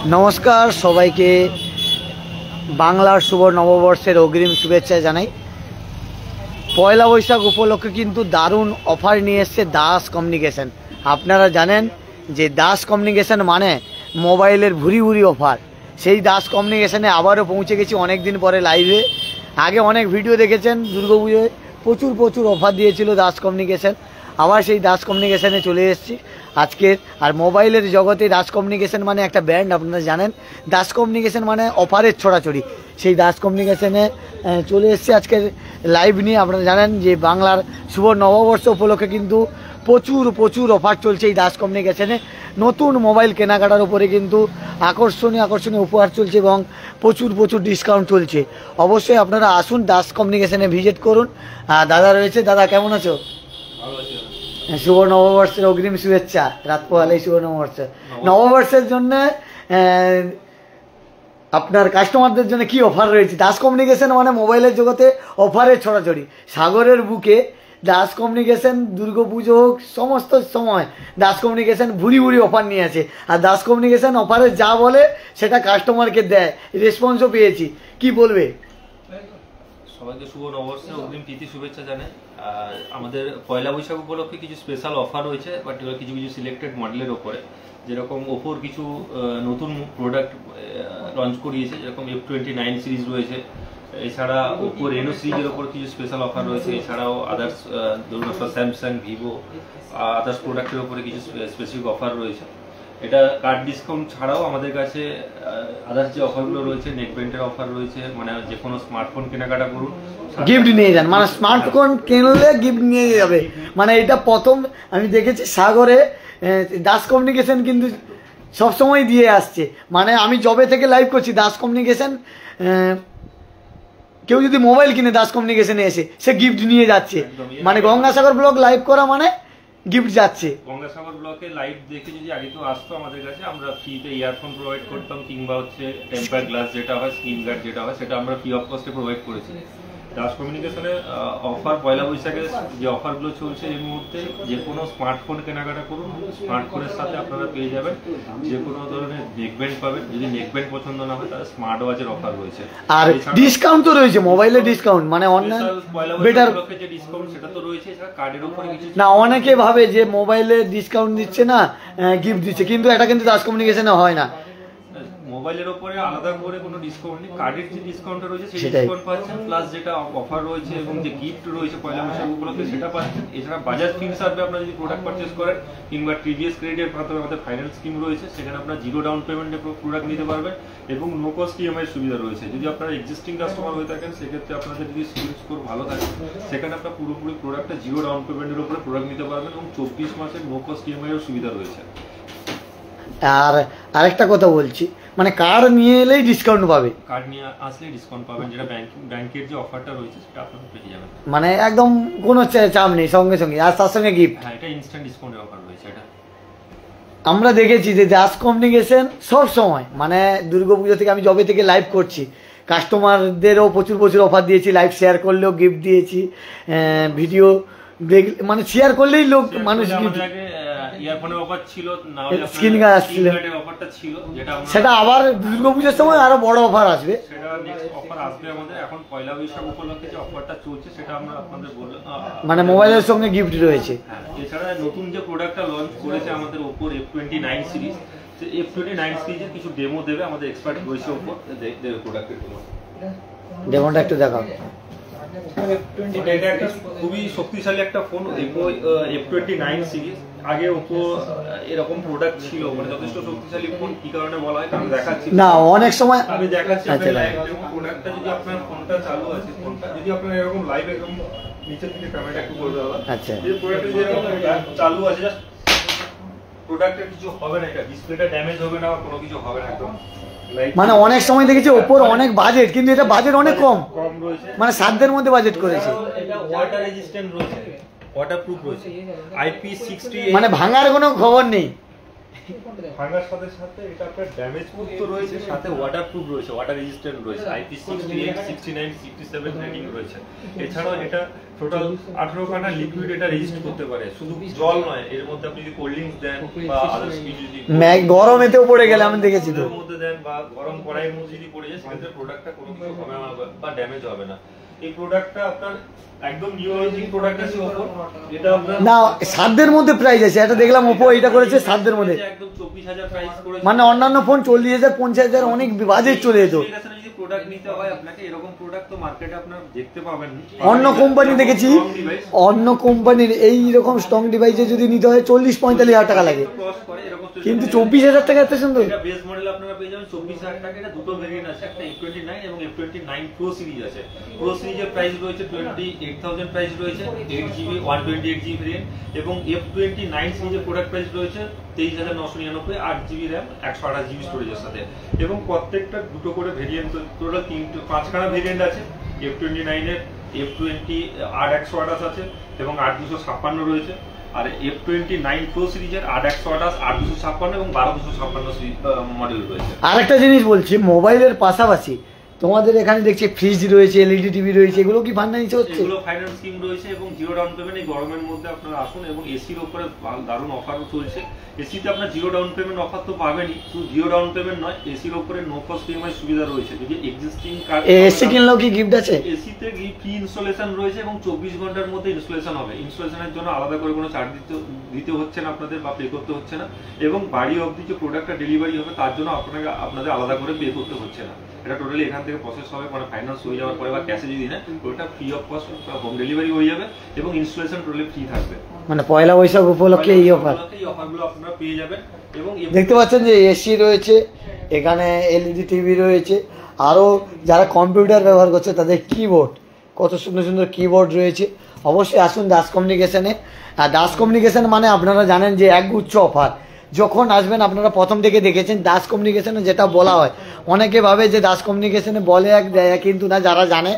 नमस्कार सबाइके बांगलार शुभ नवबर्षेर अग्रिम शुभेच्छा जानाई। पयला बैशाख उपलक्षे किन्तु दारुण अफार निये एसेছে दास कम्युनिकेशन। आपनारा जानेन जे दास कम्युनिकेशन माने मोबाइलेर भुरी भुरी अफार। सेई दास कम्युनिकेशने आबारो पौঁছে गेছি अनेक दिन परे लाइवे। आगे अनेक भिडियो देखेছেন दुर्गापूजाয় प्रचुर प्रचुर अफार दिएছিল दास कम्युनिकेशन। आबार सेई दास कम्युनिकेशने चले एसेছি आजके। और मोबाइलेर जगते दास कम्युनिकेशन माने एक ब्रैंड आपनारा जानेन। दास कम्युनिकेशन माने अफारेर छोड़ाछड़ी। सेई दास कम्युनिकेशने चले एसेছি आजके लाइव निये। आपनारा जानेन जे बांगलार शुभ नवबर्ष उपलक्षे किन्तु प्रचुर प्रचुर अफार चलছে এই दास कम्युनिकेशने। नतून मोबाइल केनाकाटार उपरे किन्तु आकर्षणीय आकर्षणीय उपहार चलছে এবং প্রচুর প্রচুর ডিসকাউন্ট চলছে। অবশ্যই আপনারা আসুন দাস কমিউনিকেশনে ভিজিট করুন। দাদা রয়েছে। দাদা কেমন আছো? शुभ नवबर्षের अग्रिम शुभेच्छा। रात পোহালেই शुभ नवबर्ष। नवबर्षের জন্য আপনার কাস্টমারদের জন্য কি অফার রয়েছে? দাস কমিউনিকেশন মানে মোবাইলের জগতে অফারের ছড়াছড়ি। সাগরের বুকে দাস কমিউনিকেশন দুর্গাপুজো হোক সমস্ত সময় দাস কমিউনিকেশন ভুরি ভুরি অফার নিয়ে আসে। আর দাস কমিউনিকেশন অফারে যা বলে সেটা কাস্টমারকে দেয়। রেসপন্সও পেয়েছি। কি বলবে? সবাইকে শুভ নববর্ষের অগ্রিম প্রীতি শুভেচ্ছা জানাই। আর আমাদের পয়লা বৈশাখ উপলক্ষে কিছু স্পেশাল অফার রয়েছে পার্টিকুলার কিছু কিছু সিলেক্টেড মডেলের ওপরে। যেরকম ওপোর কিছু নতুন প্রোডাক্ট লঞ্চ করিয়েছে, যেরকম F29 সিরিজ রয়েছে। এছাড়া ওপো রেনো সিরিজের ওপর কিছু স্পেশাল অফার রয়েছে। এছাড়াও আদার্স ধরুন আপনার স্যামসাং, ভিভো আদার্স প্রোডাক্টের ওপরে কিছু স্পেসিফিক অফার রয়েছে। এটা কার্ড ডিসকাউন্ট ছাড়াও আমাদের কাছে আদার্স যে অফারগুলো রয়েছে, নেট ব্যান্ডের অফার রয়েছে। মানে যে কোনো স্মার্টফোন কেনাকাটা করুন গিফট নিয়ে যান। মানে স্মার্টফোন কিনলে গিফট নিয়ে যাবে। মানে এটা প্রথম আমি দেখেছি সাগরে দাস কমিউনিকেশন কিন্তু সবসময় দিয়ে আসছে। মানে আমি জবে থেকে লাইভ করছি দাস কমিউনিকেশন। কেউ যদি মোবাইল কিনে দাস কমিউনিকেশনে এসে সে গিফট নিয়ে যাচ্ছে। মানে গঙ্গাসাগর ব্লগ লাইভ করা মানে গিফট যাচ্ছে। গঙ্গাসাগর ব্লকে লাইভ দেখে যদি আগে তো আসতো আমাদের কাছে, আমরা ফ্রিতে ইয়ারফোন প্রোভাইড করতাম, কিংবা হচ্ছে টেম্পার গ্লাস যেটা হয়, স্ক্রিন গার্ড যেটা হয়, সেটা আমরা ফ্রি অফ কস্টে প্রোভাইড করেছি। দাস কমিউনিকেশনের অফার পয়লা বৈশাখে যে অফারগুলো চলছে এই মুহূর্তে, যে কোনো স্মার্টফোন কেনাকাটা করুন, স্মার্টফোনের সাথে আপনারা পেয়ে যাবেন যে কোনো ধরনের নেকব্যান্ড পাবেন। যদি নেকব্যান্ড পছন্দ না হয় তাহলে স্মার্ট ওয়াচের অফার রয়েছে। আর ডিসকাউন্ট তো রয়েছে, মোবাইলের ডিসকাউন্ট মানে অনলাইন বেটার যে ডিসকাউন্ট সেটা তো রয়েছে। এছাড়া কার্ডের উপরে কিছু না, অনেকে ভাবে যে মোবাইলে ডিসকাউন্ট দিচ্ছে না গিফট দিচ্ছে, কিন্তু এটা কিন্তু দাস কমিউনিকেশনে হয় না। মোবাইলের উপরে আলাদা করে কোনো ডিসকাউন্ট নেই। কার্ডের যে ডিসকাউন্ট রয়েছে সেই ডিসকাউন্ট পাচ্ছেন, প্লাস যেটা অফার রয়েছে এবং যে গিফট রয়েছে পয়লা বৈশাখ উপলক্ষে সেটা পাচ্ছেন। এছাড়া বাজাজ ফিনসার্ভে আপনারা যদি প্রোডাক্ট পারচেজ করেন, কিংবা টিভিএস ক্রেডিটের মাধ্যমে আমাদের ফাইন্যান্স স্কিম রয়েছে, সেখানে আপনারা জিরো ডাউন পেমেন্টে প্রোডাক্ট নিতে পারবেন এবং নো কস্ট ইএমআই সুবিধা রয়েছে। যদি আপনারা এক্সিস্টিং কাস্টমার হয়ে থাকেন সেক্ষেত্রে আপনাদের যদি সিবিল স্কোর ভালো থাকে সেখানে আপনারা পুরোপুরি প্রোডাক্টটা জিরো ডাউন পেমেন্টের উপরে প্রোডাক্ট নিতে পারবেন এবং 24 মাসের নো কস্ট ইএমআই এর সুবিধা রয়েছে। আর আরেকটা কথা বলছি, মানে কার্ড নিয়ে এলেই ডিসকাউন্ট পাবে। কার্ড নিয়ে আসলে ডিসকাউন্ট পাবেন, যেটা ব্যাংকের যে অফারটা রয়েছে সেটা আপনারা পেয়ে যাবেন। মানে একদম কোনো চাপ নেই, সঙ্গে সঙ্গে আর তার সঙ্গে গিফট। হ্যাঁ, এটা ইনস্ট্যান্ট ডিসকাউন্টের অফার রয়েছে। এটা আমরা দেখেছি যে দাস কমিউনিকেশন সব সময় মানে দুর্গাপুজো থেকে আমি জবে থেকে লাইভ করছি, কাস্টমারদেরও প্রচুর প্রচুর অফার দিয়েছি। লাইভ শেয়ার করলেও গিফট দিয়েছি, ভিডিও মানে শেয়ার করলেই লোক মানুষ গিফট। ইয়ারফোনের অফার ছিল, না হলে স্ক্রিন গার্ড আসছিল, অফারটা ছিল, সেটা আবার দুর্গাপুজোর সময় আরো বড় অফার আসবে। সেটা নেক্সট অফার আসবে আমাদের। এখন পয়লা বৈশাখ উপলক্ষে যে অফারটা চলছে সেটা আমরা আপনাদের বললাম, মানে মোবাইলের সঙ্গে গিফট রয়েছে। এছাড়া নতুন যে প্রোডাক্টটা লঞ্চ করেছে আমাদের ওপোর F29 সিরিজ, F29 সিরিজের কিছু ডেমো দেবে আমাদের এক্সপার্ট রয়েছে ওপর, দেবে প্রোডাক্টের ডেমোটা একটু দেখাও। এটা একটা খুবই শক্তিশালী একটা ফোন, F29 সিরিজ। আগে ওপো এরকম প্রোডাক্ট ছিল, মানে যথেষ্ট শক্তিশালী ফোন। কি কারণে বলা হয় কারণ দেখাচ্ছি না, অনেক সময় আমি দেখাচ্ছি প্রোডাক্টটা। যদি আপনার ফোনটা চালু আছে, ফোনটা যদি আপনার এরকম লাইভ একদম নিচে থেকে ক্যামেরাটা একটু করে দেওয়া, আচ্ছা, এই প্রোডাক্টটা যদি এরকম চালু আছে, জাস্ট প্রোডাক্টের কিছু হবে না, এটা ডিসপ্লেটা ড্যামেজ হবে না, কোনো কিছু হবে না একদম। মানে অনেক সময় দেখেছি ওপোর অনেক বাজেট, কিন্তু এটা বাজেট অনেক কম রয়েছে, মানে সাধ্যের মধ্যে বাজেট করেছে। এটা ওয়াটার রেজিস্ট্যান্ট রয়েছে, ওয়াটারপ্রুফ রয়েছে, IP60, মানে ভাঙার কোনো খবর নেই। ভাঙার সাথে সাথে এটা আপনার ড্যামেজ প্রুফ তো রয়েছে, সাথে ওয়াটার প্রুফ রয়েছে, ওয়াটার রেজিস্ট্যান্ট রয়েছে, IP68, 69, 67 রেটিং রয়েছে। এছাড়াও এটা টোটাল 18 খানা লিকুইড এটা রেজিস্ট করতে পারে, শুধু জল নয়, এর মধ্যে আপনি যদি কোল্ড ড্রিঙ্কস দেন বা আদার্স কিছু যদি গরমেতেও পড়ে গেলে আমি দেখেছি তো মধ্যে দেন বা গরম কড়াইয়ের মধ্যে যদি পড়ে যায় সেক্ষেত্রে প্রোডাক্টটা কোনো কিছু হবে না বা ড্যামেজ হবে না। এই প্রোডাক্টটা আপনার একদম নিউ লঞ্চিং প্রোডাক্ট আছে ওপো, এটা আপনার না সাধ্যের মধ্যে প্রাইস আছে, এটা দেখলাম ওপো এটা করেছে সাধ্যের মধ্যে, একদম 24,000 প্রাইস করেছে। মানে অন্যান্য ফোন 40,000 50,000 অনেক বাজেট চলে যেত। যদি প্রোডাক্ট নিতে হয় আপনাকে, এরকম প্রোডাক্ট তো মার্কেটে আপনার দেখতে পাবেন না। অন্য কোম্পানি দেখেছি, অন্য কোম্পানির এই রকম স্ট্রং ডিভাইসে যদি নিতে হয় 40-45,000 টাকা লাগে, কিন্তু 24,000 টাকা এত সুন্দর। এটা বেস মডেল আপনারা পেয়ে যাবেন 24,000 টাকা। এটা দুটো ভেরিয়েন্ট আছে, একটা F29 এবং F29 Pro সিরিজ আছে। প্রো সিরিজের প্রাইস রয়েছে 28,000 প্রাইস রয়েছে, 8GB 128GB ভেরিয়েন্ট, এবং F29 সিরিজের প্রোডাক্ট প্রাইস রয়েছে 23,999, 8GB RAM 128GB স্টোরেজের সাথে। এবং প্রত্যেকটা দুটো করে ভেরিয়েন্ট, টোটাল 5খানা ভেরিয়েন্ট আছে। F29 এর F20 8/128 আছে এবং 8/256 রয়েছে, আর F29 Pro সিরিজের 8/128, 8/256 এবং 12/256 মডেল রয়েছে। আরেকটা জিনিস বলছি, মোবাইলের পাশাপাশি তোমাদের এখানে দেখছি ফ্রিজ রয়েছে, এলইডি টিভি রয়েছে, এগুলো কি ফাইন্যান্স হচ্ছে? এগুলো ফাইন্যান্স স্কিম রয়েছে এবং জিরো ডাউন পেমেন্ট। এই গরমের মধ্যে আপনারা আসুন, এবং এসির উপরে দারুণ অফারও চলছে। এসিতে আপনার জিরো ডাউন পেমেন্ট অফার তো পাবেনই, শুধু জিরো ডাউন পেমেন্ট নয়, এসির উপরে নো কস্ট ইএমআই সুবিধা রয়েছে। যদি এক্সিস্টিং কার্ড এসি কিনলেও কি গিফট আছে? এসিতে ফ্রি ইনস্টলেশন রয়েছে এবং 24 ঘন্টার মধ্যে ইনস্টলেশন হবে। ইনস্টলেশনের জন্য আলাদা করে কোনো চার্জ দিতে হচ্ছে না আপনাদের, বা পে করতে হচ্ছে না। এবং বাড়ি অবধি যে প্রোডাক্টটা ডেলিভারি হবে তার জন্য আপনাদের আলাদা করে পে করতে হচ্ছে না। এটা টোটালি এখান থেকে প্রসেস হবে, মানে ফাইন্যান্স হয়ে যাওয়ার পরে বা ক্যাশে যদি নেয় ওটা free of cost home delivery হয়ে যাবে এবং ইনস্টলেশন টোটালি ফ্রি থাকবে। মানে পয়লা বৈশাখ উপলক্ষে এই অফার, এই অফারগুলো আপনারা পেয়ে যাবেন। এবং দেখতে পাচ্ছেন যে এসি রয়েছে, এখানে এলইডি টিভি রয়েছে, আরও যারা কম্পিউটার ব্যবহার করছে তাদের কিবোর্ড, কত সুন্দর সুন্দর কিবোর্ড রয়েছে। অবশ্যই আসুন দাস কমিউনিকেশনে। আর দাস কমিউনিকেশন মানে আপনারা জানেন যে একগুচ্ছ অফার। যখন আসবেন আপনারা প্রথম থেকে দেখেছেন দাস কমিউনিকেশনে যেটা বলা হয়, অনেকে ভাবে যে দাস কমিউনিকেশনে বলে এক দেয়, কিন্তু না, যারা জানে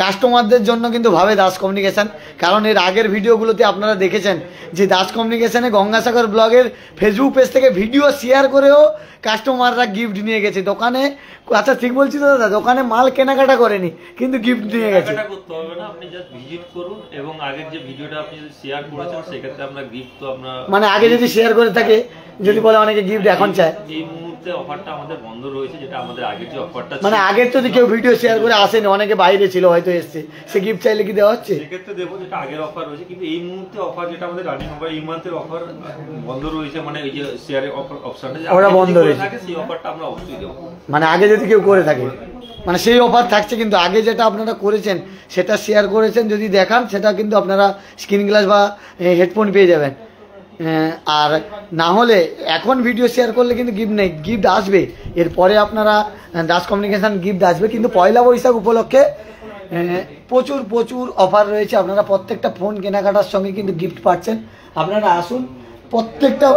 কাস্টমারদের জন্য কিন্তু ভাবে দাস কমিউনিকেশন। কারণ এর আগের ভিডিওগুলোতে আপনারা দেখেছেন যে দাস কমিউনিকেশনে গঙ্গাসাগর ব্লগের ফেসবুক পেজ থেকে ভিডিও শেয়ার করেও কাস্টমাররা গিফট নিয়ে গেছে দোকানে। আচ্ছা ঠিক বলছি তো দাদা, দোকানে মাল কেনাকাটা করেনি কিন্তু গিফট নিয়ে গেছে। কেনাকাটা করতে হবে না, আপনি জাস্ট ভিজিট করুন এবং আগের যে ভিডিওটা আপনি যদি শেয়ার করেছেন সেক্ষেত্রে আপনার গিফট তো আপনার, মানে আগে যদি শেয়ার করে থাকে, যদি বলে অনেকে গিফট এখন চায়। এই মুহূর্তে অফারটা আমাদের বন্ধ রয়েছে, যেটা আমাদের আগের যে অফারটা ছিল, মানে আগের যদি কেউ ভিডিও শেয়ার করে আসেনি, অনেকে বাইরে ছিল হয়তো এসছে, সে গিফট চাইলে কি দেওয়া হচ্ছে? সেক্ষেত্রে দেবো, যেটা আগের অফার রয়েছে। কিন্তু এই মুহূর্তে অফার যেটা আমাদের রানিং অফার, এই মান্থের অফার বন্ধ রয়েছে, মানে এই যে শেয়ারের অপশনটা ওটা বন্ধ রয়েছে, সেই অফারটা আমরা অবশ্যই দেবো। মানে আগে যদি কেউ করে থাকে, মানে সেই অফার থাকছে, কিন্তু আগে যেটা আপনারা করেছেন সেটা শেয়ার করেছেন যদি দেখান, সেটা কিন্তু আপনারা স্ক্রিন গ্লাস বা হেডফোন পেয়ে যাবেন। আর না হলে এখন ভিডিও শেয়ার করলে কিন্তু গিফট নেই, গিফট আসবে এরপরে, আপনারা দাস কমিউনিকেশন গিফট আসবে। কিন্তু পয়লা বৈশাখ উপলক্ষে প্রচুর প্রচুর অফার রয়েছে, আপনারা প্রত্যেকটা ফোন কেনাকাটার সঙ্গে কিন্তু গিফট পাচ্ছেন। আপনারা আসুন, প্রত্যেকটা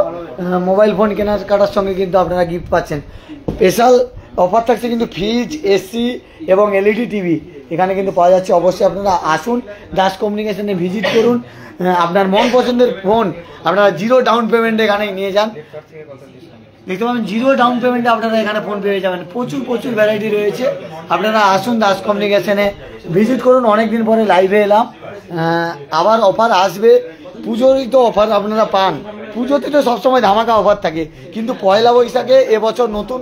মোবাইল ফোন কেনাকাটার সঙ্গে কিন্তু আপনারা গিফট পাচ্ছেন। স্পেশাল অফার থাকছে কিন্তু ফ্রিজ, এসি এবং এলইডি টিভি এখানে কিন্তু পাওয়া যাচ্ছে। অবশ্যই আপনারা আসুন, দাস কমিউনিকেশনে ভিজিট করুন, আপনার মন পছন্দের ফোন আপনারা জিরো ডাউন পেমেন্টে এখানে নিয়ে যান। দেখতে পাবেন জিরো ডাউন পেমেন্টে আপনারা এখানে ফোন পেয়ে যাবেন। প্রচুর প্রচুর ভ্যারাইটি রয়েছে, আপনারা আসুন দাস কমিউনিকেশনে ভিজিট করুন। অনেকদিন পরে লাইভে এলাম, আবার অফার আসবে। পুজোরই তো অফার আপনারা পান, পুজোতে তো সবসময় ধামাকা অফার থাকে, কিন্তু পয়লা বৈশাখে এবছর নতুন,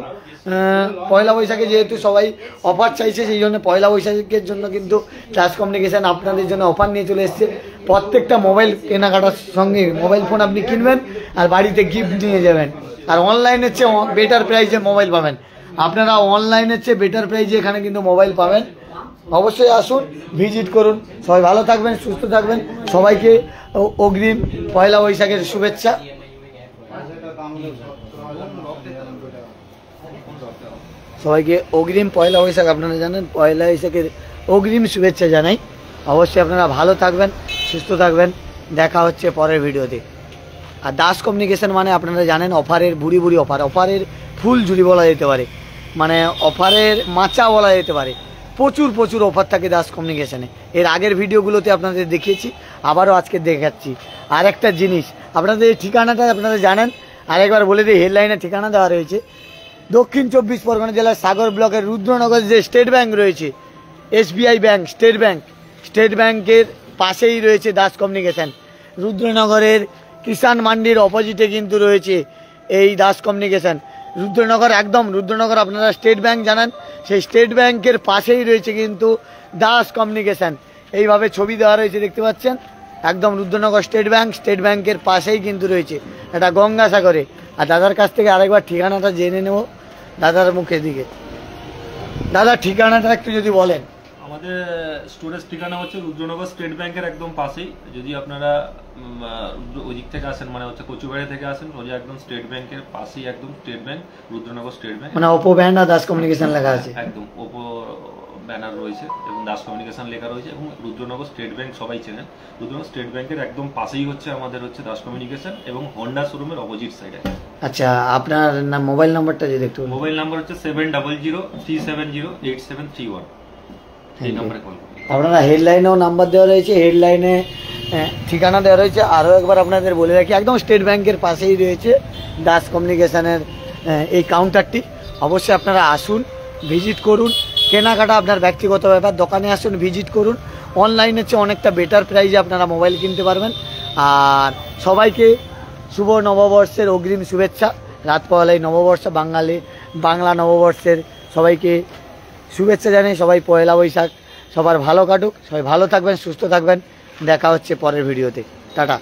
পয়লা বৈশাখে যেহেতু সবাই অফার চাইছে, সেই জন্য পয়লা বৈশাখের জন্য কিন্তু দাস কমিউনিকেশন আপনাদের জন্য অফার নিয়ে চলে এসছে। প্রত্যেকটা মোবাইল কেনাকাটার সঙ্গে মোবাইল ফোন আপনি কিনবেন আর বাড়িতে গিফট নিয়ে যাবেন, আর অনলাইনের চেয়ে বেটার প্রাইসে মোবাইল পাবেন। আপনারা অনলাইনের চেয়ে বেটার প্রাইসে এখানে কিন্তু মোবাইল পাবেন। অবশ্যই আসুন, ভিজিট করুন। সবাই ভালো থাকবেন, সুস্থ থাকবেন। সবাইকে অগ্রিম পয়লা বৈশাখের শুভেচ্ছা। সবাইকে অগ্রিম পয়লা বৈশাখ, আপনারা জানেন পয়লা বৈশাখের অগ্রিম শুভেচ্ছা জানাই। অবশ্যই আপনারা ভালো থাকবেন, সুস্থ থাকবেন। দেখা হচ্ছে পরের ভিডিওতে। আর দাস কমিউনিকেশন মানে আপনারা জানেন অফারের বুড়ি বুড়ি অফার, অফারের ফুল ঝুলি বলা যেতে পারে, মানে অফারের মাচা বলা যেতে পারে। প্রচুর প্রচুর অফার থাকে দাস কমিউনিকেশনে। এর আগের ভিডিওগুলোতে আপনাদের দেখিয়েছি, আবারও আজকে দেখাচ্ছি। আর একটা জিনিস, আপনাদের এই ঠিকানাটা আপনারা জানেন, আরেকবার বলে দিই, হেডলাইনে ঠিকানা দেওয়া রয়েছে দক্ষিণ 24 পরগনা জেলার সাগর ব্লকের রুদ্রনগর যে স্টেট ব্যাংক রয়েছে, SBI ব্যাংক, স্টেট ব্যাংকের পাশেই রয়েছে দাস কমিউনিকেশন। রুদ্রনগরের কিষাণ মান্ডির অপোজিটে কিন্তু রয়েছে এই দাস কমিউনিকেশন। রুদ্রনগর আপনারা স্টেট ব্যাংক জানান, সেই স্টেট ব্যাংকের পাশেই রয়েছে কিন্তু দাস কমিউনিকেশন। এইভাবে ছবি দেওয়া রয়েছে দেখতে পাচ্ছেন, একদম রুদ্রনগর স্টেট ব্যাংকের পাশেই কিন্তু রয়েছে, এটা গঙ্গাসাগরে। আর দাদার কাছ থেকে আরেকবার ঠিকানাটা জেনে নেব দাদার মুখের দিকে। দাদা ঠিকানাটা একটু যদি বলেন। আমাদের স্টোরেজ ঠিকানা হচ্ছে রুদ্রনগর স্টেট ব্যাংকের একদম পাশেই। যদি আপনারা ওই দিক থেকে আসেন, মানে হচ্ছে কচুবাড়ি থেকে আসেন, সোজা একদম স্টেট ব্যাংকের পাশেই, একদম state bank, Rudranagar state bank, মানে ওপো ব্যান্ড আর দাস কমিউনিকেশন লেখা আছে, একদম ওপো ব্যানার রয়েছে এবং দাস কমিউনিকেশন লেখা রয়েছে, এবং রুদ্রনগর স্টেট ব্যাংক সবাই চেনেন। রুদ্রনগর স্টেট ব্যাংকের একদম পাশেই হচ্ছে আমাদের হচ্ছে দাস কমিউনিকেশন এবং হন্ডা শোরুমের অপোজিট সাইডে। আচ্ছা, আপনার মোবাইল নাম্বারটা যদি একটু। মোবাইল নাম্বার হচ্ছে 7003708731। এই নম্বরে কল করুন। আপনারা হেডলাইনেও নাম্বার দেওয়া রয়েছে, হেডলাইনে ঠিকানা দেওয়া রয়েছে। আরও একবার আপনাদের বলে রাখি, একদম স্টেট ব্যাংকের পাশেই রয়েছে দাস কমিউনিকেশনের এই কাউন্টারটি। অবশ্যই আপনারা আসুন, ভিজিট করুন। কেনাকাটা আপনার ব্যক্তিগত ব্যাপার, দোকানে আসুন, ভিজিট করুন। অনলাইনের চেয়ে অনেকটা বেটার প্রাইজে আপনারা মোবাইল কিনতে পারবেন। আর সবাইকে শুভ নববর্ষের অগ্রিম শুভেচ্ছা। রাত পয়লাই নববর্ষ, বাংলা নববর্ষের সবাইকে শুভেচ্ছা জানাই। সবাই পয়লা বৈশাখ সবার ভালো কাটুক, সবাই ভালো থাকবেন, সুস্থ থাকবেন। দেখা হচ্ছে পরের ভিডিওতে। টাটা।